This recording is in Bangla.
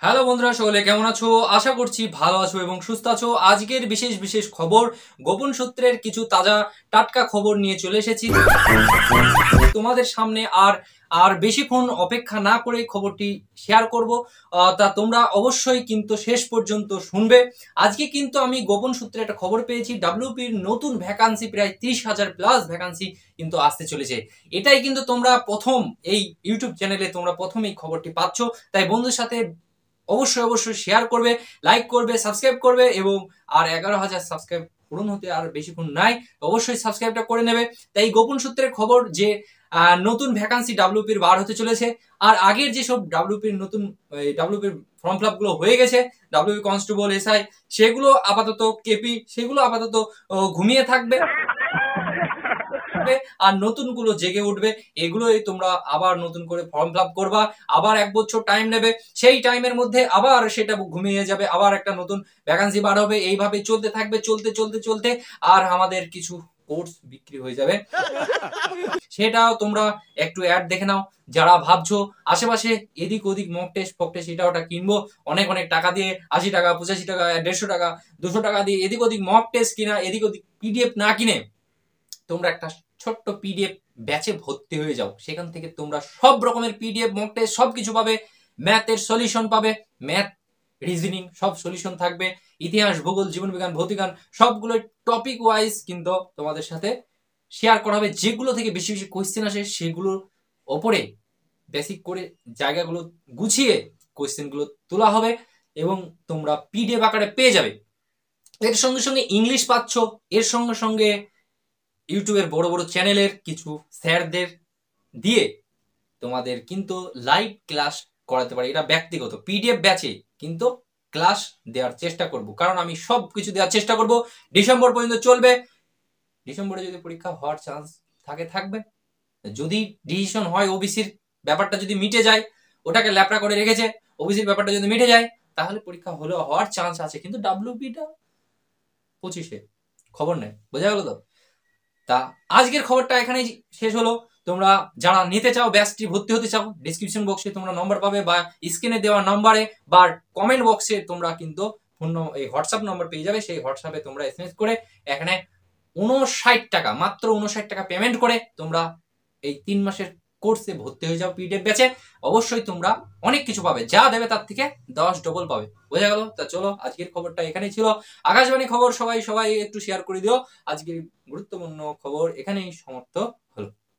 হ্যালো বন্ধুরা, সকলে কেমন আছো? আশা করছি ভালো আছো এবং সুস্থ আছো। আজকের বিশেষ বিশেষ খবর, গোপন সূত্রের কিছু তাজা টাটকা খবর নিয়ে চলে এসেছি তোমাদের সামনে। আর আর বেশিক্ষণ অপেক্ষা না করে খবরটি শেয়ার করব। তা তোমরা অবশ্যই কিন্তু শেষ পর্যন্ত শুনবে। আজকে কিন্তু আমি গোপন সূত্রে একটা খবর পেয়েছি, ডাব্লিউপির নতুন ভ্যাকান্সি প্রায় 30,000 প্লাস ভ্যাকান্সি কিন্তু আসতে চলেছে। এটাই কিন্তু তোমরা প্রথম এই ইউটিউব চ্যানেলে তোমরা প্রথম এই খবরটি পাচ্ছ। তাই বন্ধুর সাথে অবশ্যই অবশ্যই শেয়ার করবে, লাইক করবে, সাবস্ক্রাইব করবে এবং আর 11,000 সাবস্ক্রাইব পূরণ হতে আর বেশিক্ষণ নাই, অবশ্যই সাবস্ক্রাইবটা করে নেবে। তাই গোপন সূত্রের খবর যে নতুন ভ্যাকান্সি ডাব্লিউপির বার হতে চলেছে। আর আগের যেসব ডাব্লিউপির নতুন ডাব্লিউপির ফর্ম ফিল আপগুলো হয়ে গেছে, ডাব্লিউপি কনস্টেবল, এসআই, সেগুলো আপাতত কেপি, সেগুলো আপাতত ঘুমিয়ে থাকবে আর নতুন গুলো জেগে উঠবে। এগুলোই তোমরা আবার নতুন করে ফর্ম ফিল আপ করবা, আবার 1 বছর টাইম নেবে, সেই টাইমের মধ্যে আবার সেটা ঘুমিয়ে যাবে, আবার একটা নতুন ভ্যাকান্সি বার হবে। এইভাবে চলতে থাকবে, চলতে চলতে চলতে আর আমাদের কিছু কোর্স বিক্রি হয়ে যাবে, সেটাও তোমরা একটু অ্যাড দেখে নাও। যারা ভাবছো আশেপাশে এদিক ওদিক মক টেস্ট ফক টেস্ট এটা ওটা কিনবো অনেক অনেক টাকা দিয়ে, 80 টাকা, 85 টাকা, 150 টাকা, 200 টাকা দিয়ে এদিক ওদিক মক টেস্ট কিনা, এদিক ওদিক পিডিএফ না কিনে তোমরা একটা ছোট্ট পিডিএফ ব্যাচে ভর্তি হয়ে যাও। সেখান থেকে তোমরা সব রকমের পিডিএফ মক টেস্ট সবকিছু পাবে, ম্যাথের সলিউশন পাবে, ম্যাথ রিজনিং সব সলিউশন থাকবে, ইতিহাস, ভূগোল, জীবনবিজ্ঞান, ভৌতিকান সবগুলো টপিক ওয়াইজ কিন্তু তোমাদের সাথে শেয়ার করা হবে। যেগুলো থেকে বেশি বেশি কোয়েশ্চেন আসে সেগুলোর ওপরে বেসিক করে জায়গাগুলো গুছিয়ে কোয়েশ্চেনগুলো তোলা হবে এবং তোমরা পিডিএফ আকারে পেয়ে যাবে। এর সঙ্গে সঙ্গে ইংলিশ পাচ্ছ, এর সঙ্গে সঙ্গে ইউটিউবের বড় বড় চ্যানেলের কিছু স্যারদের দিয়ে তোমাদের কিন্তু লাইভ ক্লাস করাতে পারি। এটা ব্যক্তিগত পিডিএফ ব্যাচে কিন্তু ক্লাস দেওয়ার চেষ্টা করব, কারণ আমি সব কিছু দেওয়ার চেষ্টা করব। ডিসেম্বর পর্যন্ত চলবে। ডিসেম্বরে যদি পরীক্ষা হওয়ার চান্স থাকে থাকবে, যদি ডিসিশন হয় ওবিসির ব্যাপারটা যদি মিটে যায়, ওটাকে ল্যাপড়া করে রেখেছে, ওবিসির ব্যাপারটা যদি মিটে যায় তাহলে পরীক্ষা হলেও হওয়ার চান্স আছে, কিন্তু ডাব্লিউপিটা 25-এ খবর নেই। বোঝা গেল তো? তা আজকের খবরটা এখানেই শেষ হলো। তোমরা যারা নিতে চাও, ব্যাচটি ভর্তি হতে চাও, ডিসক্রিপশন বক্সে তোমরা নম্বর পাবে বা স্ক্রিনে দেওয়া নম্বরে বা কমেন্ট বক্সে তোমরা কিন্তু ফোন এই হোয়াটসঅ্যাপ নম্বর পেয়ে যাবে। সেই হোয়াটসঅ্যাপে তোমরা এসএমএস করে এখানে 59 টাকা, মাত্র 59 টাকা পেমেন্ট করে তোমরা এই 3 মাসের কোর্সে ভর্তি হয়ে যাও পিডিএফ ব্যাচে। অবশ্যই তোমরা অনেক কিছু পাবে, যা দেবে তার থেকে 10 ডবল পাবে। বোঝা গেল? তা চলো, আজকের খবরটা এখানেই ছিল। আকাশবাণী খবর সবাই সবাই একটু শেয়ার করে দিও। আজকের গুরুত্বপূর্ণ খবর এখানেই সমাপ্ত।